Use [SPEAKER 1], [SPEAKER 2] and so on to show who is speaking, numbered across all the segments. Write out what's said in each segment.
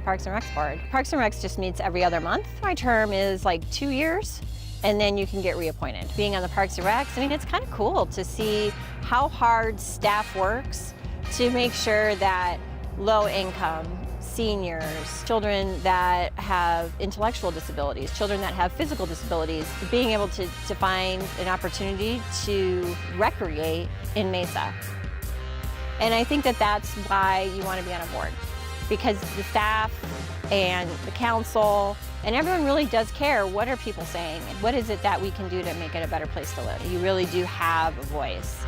[SPEAKER 1] Parks and Recs board. Parks and Recs just meets every other month. My term is like 2 years, and then you can get reappointed. Being on the Parks and Recs, I mean, it's kind of cool to see how hard staff works to make sure that low income, seniors, children that have intellectual disabilities, children that have physical disabilities, being able to find an opportunity to recreate in Mesa. And I think that that's why you want to be on a board, because the staff and the council and everyone really does care. What are people saying? And what is it that we can do to make it a better place to live? You really do have a voice.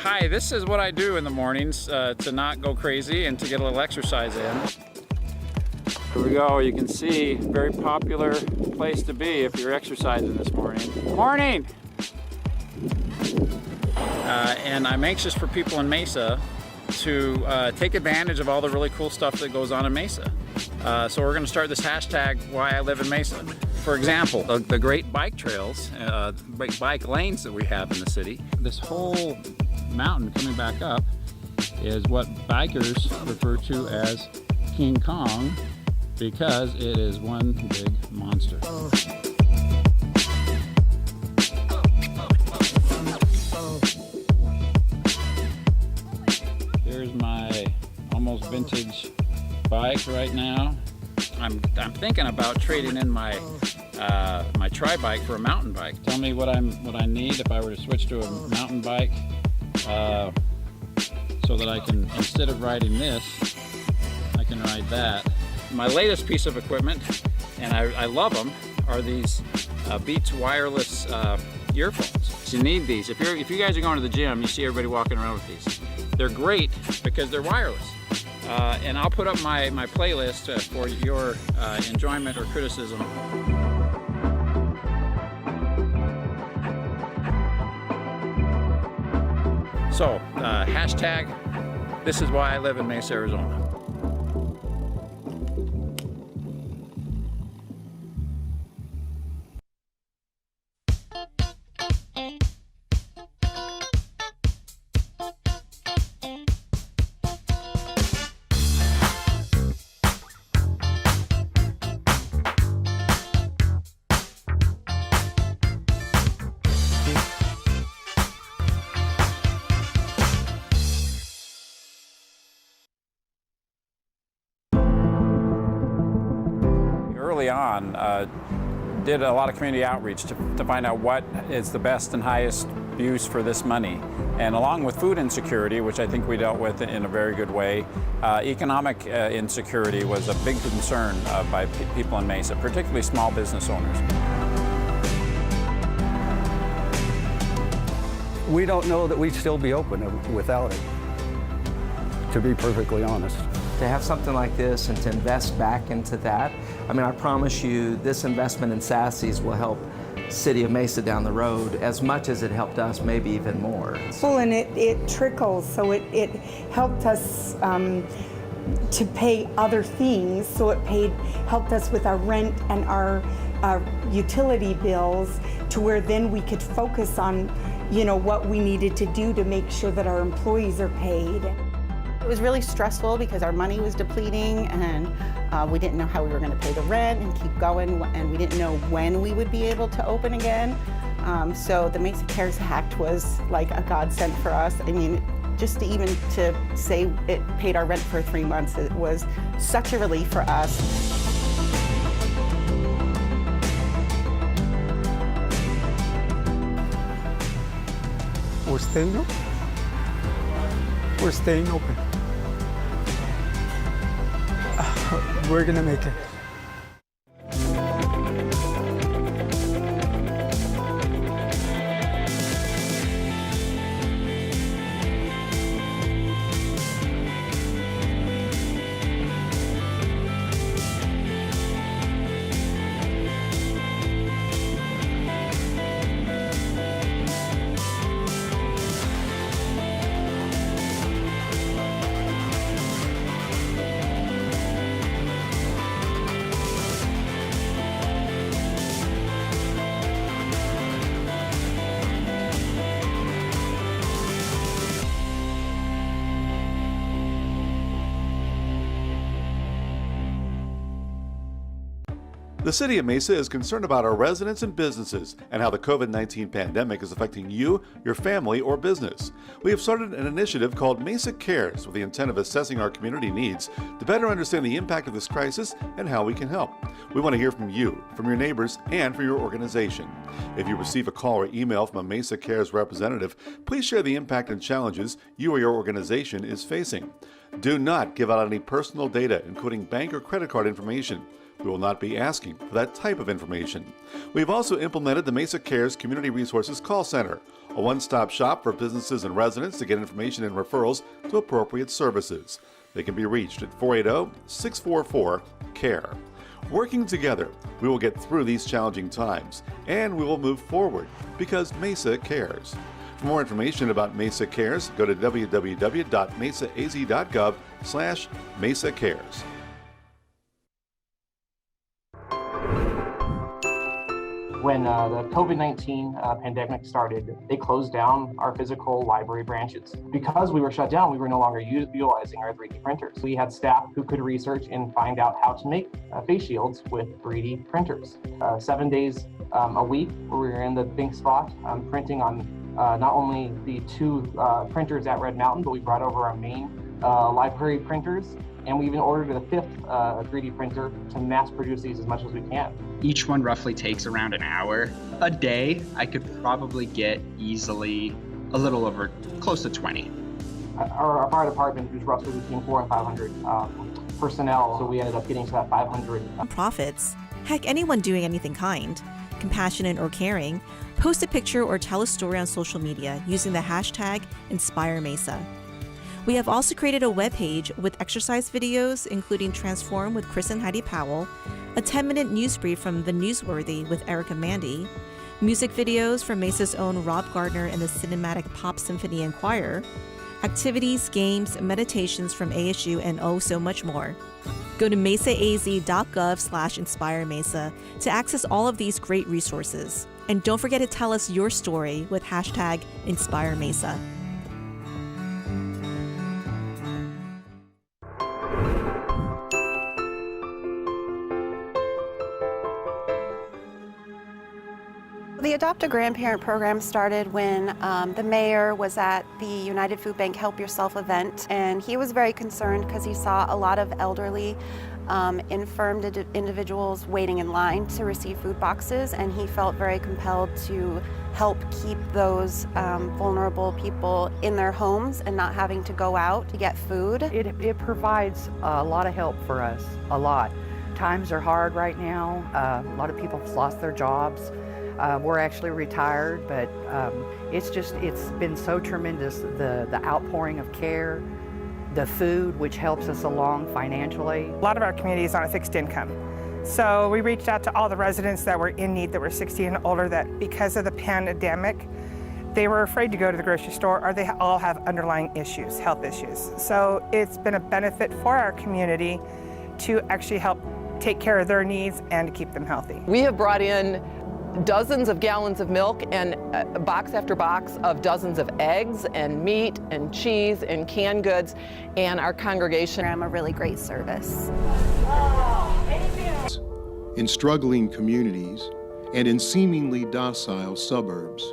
[SPEAKER 2] Hi, this is what I do in the mornings to not go crazy and to get a little exercise in. Here we go. You can see, very popular place to be if you're exercising this morning. Morning! And I'm anxious for people in Mesa to take advantage of all the really cool stuff that goes on in Mesa. So we're going to start this hashtag, Why I Live in Mesa. For example, the great bike trails, bike lanes that we have in the city. This whole mountain coming back up is what bikers refer to as King Kong, because it is one big monster. Here's my almost vintage bike right now. I'm thinking about trading in my my tri-bike for a mountain bike. Tell me what I need if I were to switch to a mountain bike, so that I can, instead of riding this, I can ride that. My latest piece of equipment, and I love them, are these Beats wireless earphones. So you need these. If you guys are going to the gym, you see everybody walking around with these. They're great because they're wireless. And I'll put up my playlist for your enjoyment or criticism. So, hashtag, this is why I live in Mesa, Arizona. Early on, did a lot of community outreach to find out what is the best and highest use for this money. And along with food insecurity, which I think we dealt with in a very good way, economic insecurity was a big concern by people in Mesa, particularly small business owners.
[SPEAKER 3] We don't know that we'd still be open without it, to be perfectly honest.
[SPEAKER 4] To have something like this and to invest back into that, I mean, I promise you this investment in Sassy's will help City of Mesa down the road as much as it helped us, maybe even more.
[SPEAKER 5] Well, and it trickles, so it helped us to pay other things, so it helped us with our rent and our utility bills, to where then we could focus on, you know, what we needed to do to make sure that our employees are paid.
[SPEAKER 6] It was really stressful because our money was depleting, and we didn't know how we were going to pay the rent and keep going, and we didn't know when we would be able to open again. So the Mesa Cares Act was like a godsend for us. I mean, just to even to say it paid our rent for 3 months, it was such a relief for us.
[SPEAKER 3] We're staying open. We're staying open. We're gonna make it.
[SPEAKER 7] The City of Mesa is concerned about our residents and businesses and how the COVID-19 pandemic is affecting you, your family, or business. We have started an initiative called Mesa Cares with the intent of assessing our community needs to better understand the impact of this crisis and how we can help. We want to hear from you, from your neighbors, and from your organization. If you receive a call or email from a Mesa Cares representative, please share the impact and challenges you or your organization is facing. Do not give out any personal data, including bank or credit card information. We will not be asking for that type of information. We've also implemented the Mesa Cares Community Resources Call Center, a one-stop shop for businesses and residents to get information and referrals to appropriate services. They can be reached at 480-644-CARE. Working together, we will get through these challenging times, and we will move forward because Mesa cares. For more information about Mesa Cares, go to www.mesaaz.gov/Mesa Cares.
[SPEAKER 8] When the COVID-19 pandemic started, they closed down our physical library branches. Because we were shut down, we were no longer utilizing our 3D printers. We had staff who could research and find out how to make face shields with 3D printers. 7 days a week, we were in the Think spot printing on not only the 2 printers at Red Mountain, but we brought over our main library printers, and we even ordered a 5th 3D printer to mass produce these as much as we can.
[SPEAKER 9] Each one roughly takes around an hour. A day, I could probably get easily a little over close to 20.
[SPEAKER 8] Our fire department is roughly between 400 and 500 personnel, so we ended up getting to that 500.
[SPEAKER 10] Profits. Heck, anyone doing anything kind, compassionate, or caring, post a picture or tell a story on social media using the hashtag #InspireMesa. We have also created a webpage with exercise videos, including Transform with Chris and Heidi Powell, a 10-minute news brief from The Newsworthy with Erica Mandy, music videos from Mesa's own Rob Gardner and the Cinematic Pop Symphony and Choir, activities, games, meditations from ASU, and oh, so much more. Go to mesaaz.gov/InspireMesa to access all of these great resources. And don't forget to tell us your story with hashtag #InspireMesa.
[SPEAKER 11] The Adopt a Grandparent program started when the mayor was at the United Food Bank Help Yourself event, and he was very concerned because he saw a lot of elderly, infirmed individuals waiting in line to receive food boxes, and he felt very compelled to help keep those vulnerable people in their homes and not having to go out to get food.
[SPEAKER 12] It provides a lot of help for us, a lot. Times are hard right now. A lot of people have lost their jobs. We're actually retired, but it's been so tremendous, the outpouring of care, the food, which helps us along financially.
[SPEAKER 13] A lot of our community is on a fixed income. So we reached out to all the residents that were in need, that were 60 and older, that because of the pandemic, they were afraid to go to the grocery store, or they all have underlying issues, health issues. So it's been a benefit for our community to actually help take care of their needs and to keep them healthy.
[SPEAKER 14] We have brought in dozens of gallons of milk and box after box of dozens of eggs and meat and cheese and canned goods, and our congregation.
[SPEAKER 11] A really great service.
[SPEAKER 15] In struggling communities and in seemingly docile suburbs,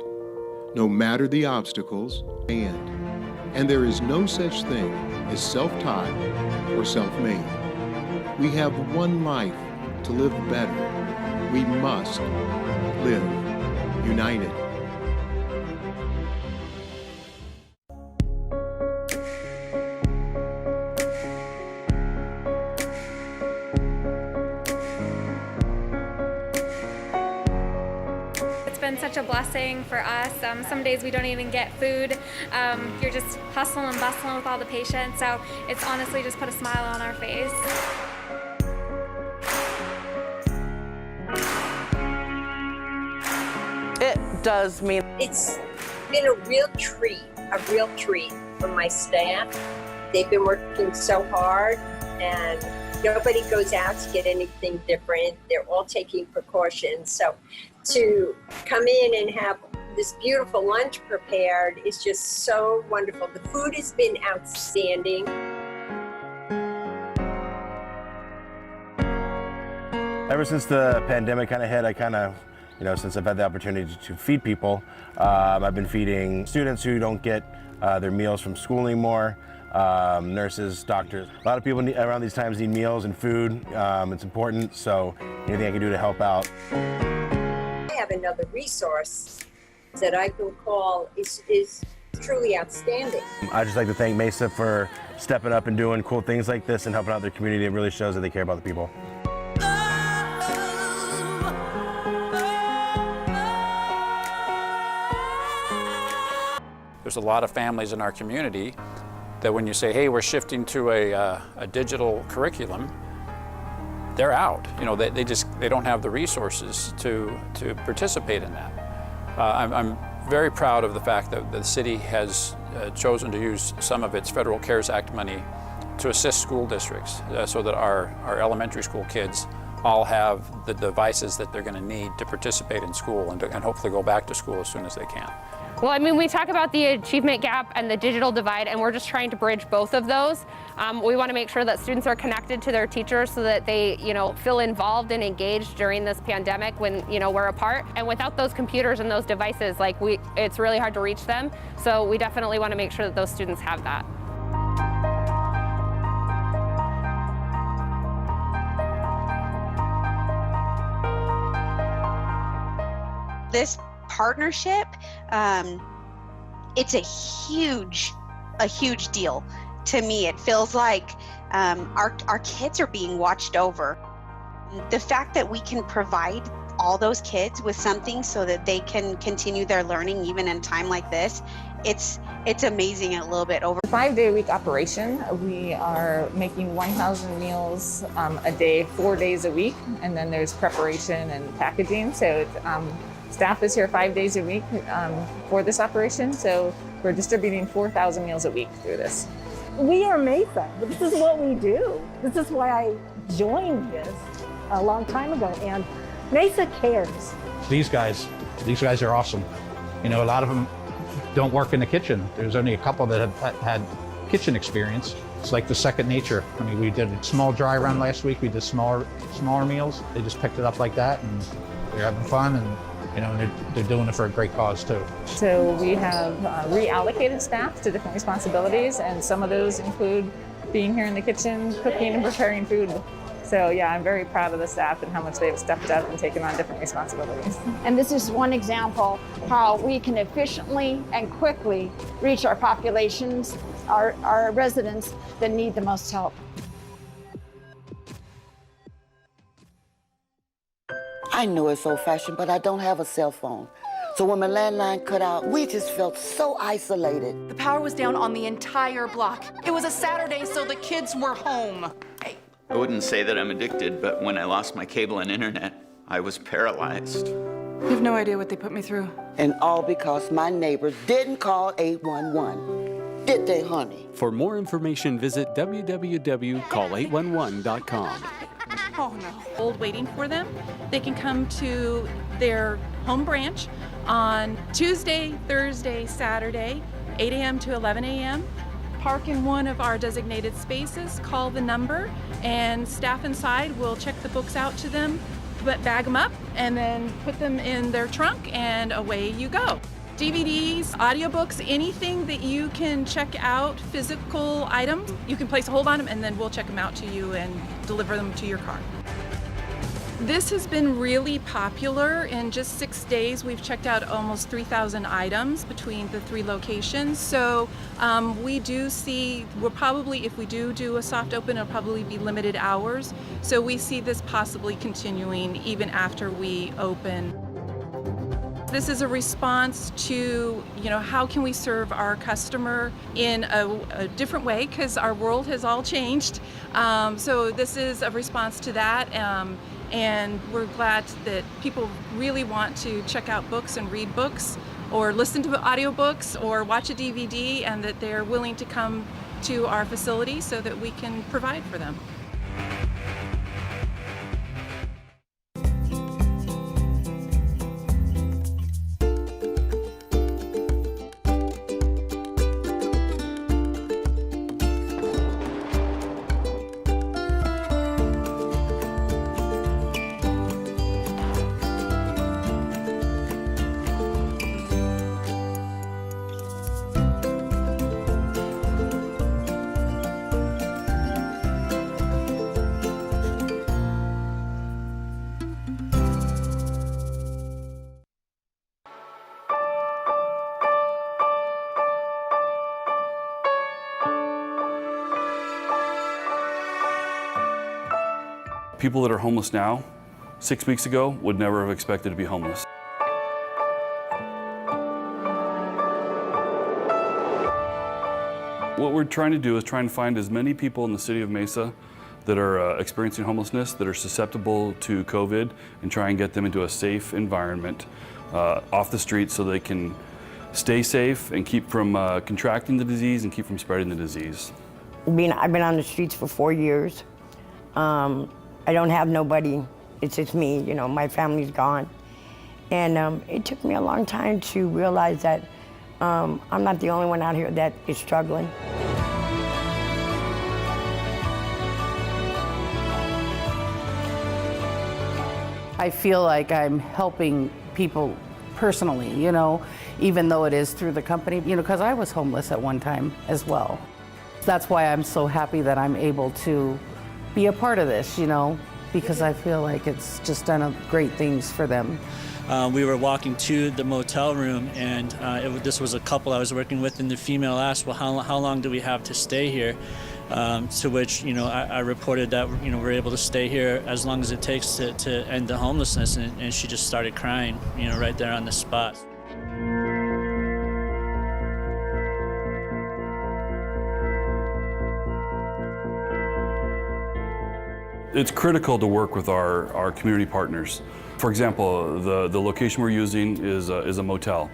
[SPEAKER 15] no matter the obstacles, and there is no such thing as self-taught or self-made. We have one life to live better. We must live united.
[SPEAKER 16] It's been such a blessing for us. Some days we don't even get food. You're just hustling and bustling with all the patients, so it's honestly just put a smile on our face.
[SPEAKER 14] It does mean
[SPEAKER 17] it's been a real treat for my staff. They've been working so hard, and nobody goes out to get anything different. They're all taking precautions. So to come in and have this beautiful lunch prepared is just so wonderful. The food has been outstanding.
[SPEAKER 18] Ever since the pandemic kind of hit, since I've had the opportunity to feed people, I've been feeding students who don't get their meals from school anymore, nurses, doctors. A lot of people around these times need meals and food. It's important, so anything I can do to help out.
[SPEAKER 17] I have another resource that I can call is truly outstanding.
[SPEAKER 18] I'd just like to thank Mesa for stepping up and doing cool things like this and helping out their community. It really shows that they care about the people.
[SPEAKER 2] There's a lot of families in our community that when you say, hey, we're shifting to a digital curriculum, they're out. They don't have the resources to participate in that. I'm very proud of the fact that the city has chosen to use some of its federal CARES Act money to assist school districts so that our elementary school kids all have the devices that they're going to need to participate in school and hopefully go back to school as soon as they can.
[SPEAKER 19] Well, I mean, we talk about the achievement gap and the digital divide, and we're just trying to bridge both of those. We want to make sure that students are connected to their teachers so that they, feel involved and engaged during this pandemic when, we're apart. And without those computers and those devices, it's really hard to reach them. So we definitely want to make sure that those students have that.
[SPEAKER 20] This partnership, it's a huge deal to me. It feels like our kids are being watched over. The fact that we can provide all those kids with something so that they can continue their learning even in a time like this, it's amazing and a little bit over.
[SPEAKER 21] 5-day-a-week operation. We are making 1,000 meals a day, 4 days a week, and then there's preparation and packaging. So staff is here 5 days a week for this operation, so we're distributing 4,000 meals a week through this.
[SPEAKER 22] We are Mesa. This is what we do. This is why I joined this a long time ago, and Mesa cares.
[SPEAKER 23] These guys are awesome. A lot of them don't work in the kitchen. There's only a couple that have had kitchen experience. It's like the second nature. I mean, we did a small dry run last week. We did smaller meals. They just picked it up like that, and they're having fun, and they're doing it for a great cause too.
[SPEAKER 21] So we have reallocated staff to different responsibilities, and some of those include being here in the kitchen, cooking and preparing food. So yeah, I'm very proud of the staff and how much they've stepped up and taken on different responsibilities.
[SPEAKER 24] And this is one example how we can efficiently and quickly reach our populations, our residents that need the most help.
[SPEAKER 25] I know it's old-fashioned, but I don't have a cell phone. So when my landline cut out, we just felt so isolated.
[SPEAKER 26] The power was down on the entire block. It was a Saturday, so the kids were home. Hey.
[SPEAKER 27] I wouldn't say that I'm addicted, but when I lost my cable and internet, I was paralyzed.
[SPEAKER 26] You have no idea what they put me through.
[SPEAKER 25] And all because my neighbors didn't call 811. Did they, honey?
[SPEAKER 28] For more information, visit www.call811.com.
[SPEAKER 29] Oh no. Old waiting for them. They can come to their home branch on Tuesday, Thursday, Saturday, 8 a.m. to 11 a.m. Park in one of our designated spaces, call the number, and staff inside will check the books out to them, bag them up, and then put them in their trunk, and away you go. DVDs, audiobooks, anything that you can check out, physical items, you can place a hold on them and then we'll check them out to you and deliver them to your car. This has been really popular. In just 6 days, we've checked out almost 3,000 items between the 3 locations. So we do see, we'll probably, if we do a soft open, it'll probably be limited hours. So we see this possibly continuing even after we open. This is a response to, how can we serve our customer in a different way, because our world has all changed. So this is a response to that. And we're glad that people really want to check out books and read books or listen to audiobooks or watch a DVD, and that they're willing to come to our facility so that we can provide for them.
[SPEAKER 1] People that are homeless now, 6 weeks ago, would never have expected to be homeless. What we're trying to do is try and find as many people in the city of Mesa that are experiencing homelessness, that are susceptible to COVID, and try and get them into a safe environment off the street so they can stay safe and keep from contracting the disease and keep from spreading the disease.
[SPEAKER 3] I've been on the streets for 4 years. I don't have nobody. It's just me, you know, my family's gone. And it took me a long time to realize that I'm not the only one out here that is struggling.
[SPEAKER 4] I feel like I'm helping people personally, you know, even though it is through the company, you know, because I was homeless at one time as well. That's why I'm so happy that I'm able to be a part of this, you know, because I feel like it's just done great things for them.
[SPEAKER 5] We were walking to the motel room, and this was a couple I was working with, and the female asked, well, how long do we have to stay here? To which, you know, I reported that, you know, we're able to stay here as long as it takes to end the homelessness, and she just started crying, you know, right there on the spot.
[SPEAKER 1] It's critical to work with our community partners. For example, the location we're using is a motel.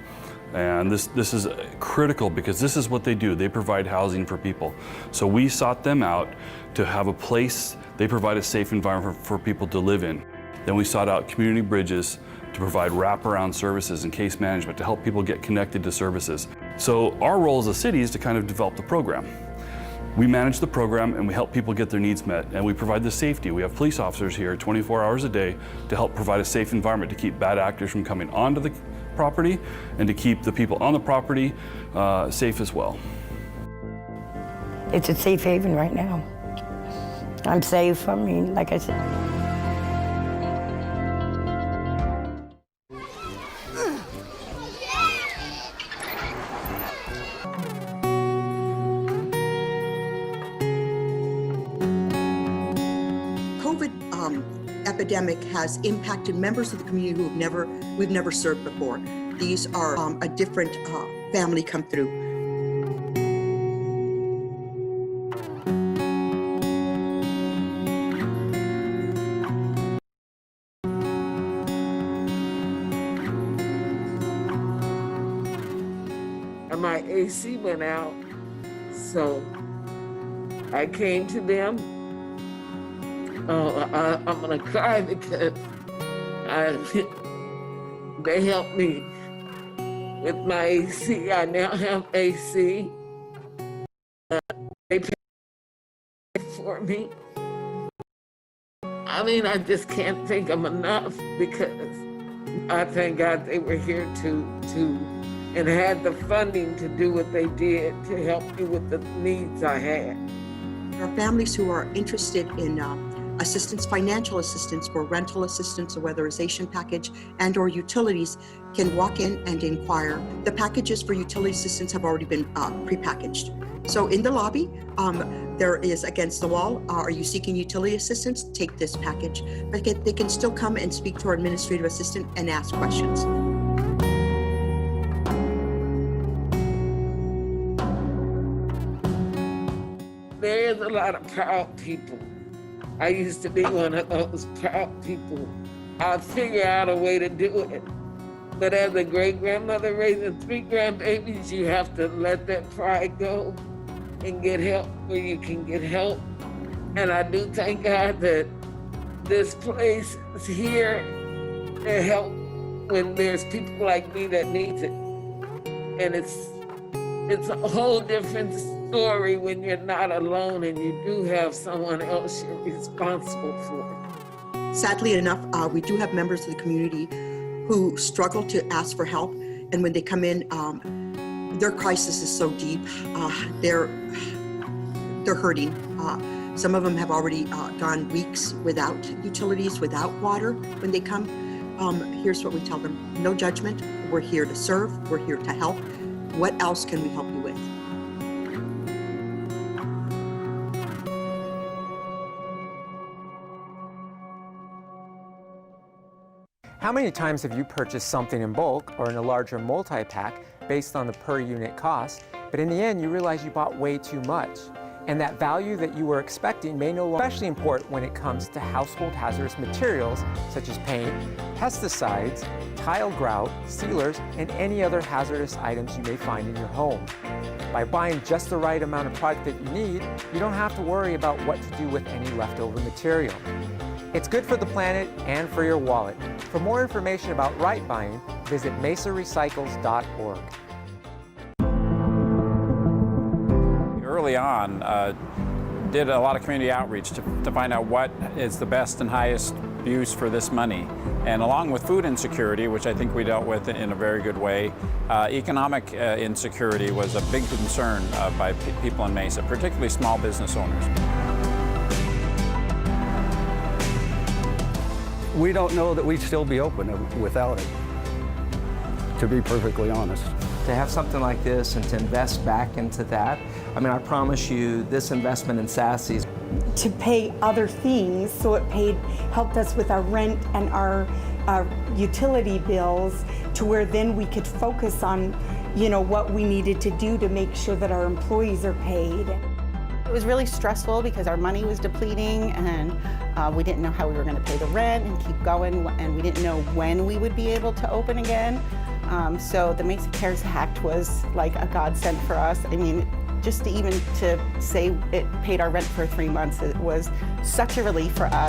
[SPEAKER 1] And this is critical because this is what they do. They provide housing for people. So we sought them out to have a place. They provide a safe environment for people to live in. Then we sought out community bridges to provide wraparound services and case management to help people get connected to services. So our role as a city is to kind of develop the program. We manage the program and we help people get their needs met, and we provide the safety. We have police officers here 24 hours a day to help provide a safe environment to keep bad actors from coming onto the property and to keep the people on the property safe as well.
[SPEAKER 3] It's a safe haven right now. I'm safe, I mean, like I said.
[SPEAKER 6] Epidemic has impacted members of the community we've never served before. These are a different family come through.
[SPEAKER 7] And my AC went out, so I came to them. I'm gonna cry because they helped me with my AC. I now have AC. They paid for me. I mean, I just can't thank them enough because I thank God they were here and had the funding to do what they did to help me with the needs I had.
[SPEAKER 6] There are families who are interested in assistance, financial assistance for rental assistance, a weatherization package, and or utilities can walk in and inquire. The packages for utility assistance have already been prepackaged. So in the lobby, there is against the wall, are you seeking utility assistance? Take this package. But they can still come and speak to our administrative assistant and ask questions.
[SPEAKER 7] There's a lot of proud people. I used to be one of those proud people. I'll figure out a way to do it. But as a great-grandmother raising 3 grandbabies, you have to let that pride go and get help where you can get help. And I do thank God that this place is here to help when there's people like me that needs it. And it's a whole different story when you're not alone and you do have someone else you're responsible for.
[SPEAKER 6] Sadly enough, we do have members of the community who struggle to ask for help, and when they come in, their crisis is so deep. They're hurting. Some of them have already gone weeks without utilities, without water when they come. Here's what we tell them: no judgment. We're here to serve. We're here to help. What else can we help you with?
[SPEAKER 8] How many times have you purchased something in bulk or in a larger multi-pack based on the per unit cost, but in the end you realize you bought way too much? And that value that you were expecting may no longer be especially important when it comes to household hazardous materials such as paint, pesticides, tile grout, sealers, and any other hazardous items you may find in your home. By buying just the right amount of product that you need, you don't have to worry about what to do with any leftover material. It's good for the planet and for your wallet. For more information about right buying, visit mesarecycles.org.
[SPEAKER 2] Early on, did a lot of community outreach to find out what is the best and highest use for this money. And along with food insecurity, which I think we dealt with in a very good way, economic insecurity was a big concern by people in Mesa, particularly small business owners.
[SPEAKER 9] We don't know that we'd still be open without it, to be perfectly honest.
[SPEAKER 10] To have something like this and to invest back into that, I mean, I promise you, this investment in Sassy's
[SPEAKER 11] to pay other things, so it helped us with our rent and our utility bills, to where then we could focus on, what we needed to do to make sure that our employees are paid.
[SPEAKER 12] It was really stressful because our money was depleting and we didn't know how we were going to pay the rent and keep going, and we didn't know when we would be able to open again. So the Mesa Cares Act was like a godsend for us. I mean, just to say it paid our rent for 3 months, it was such a relief for us.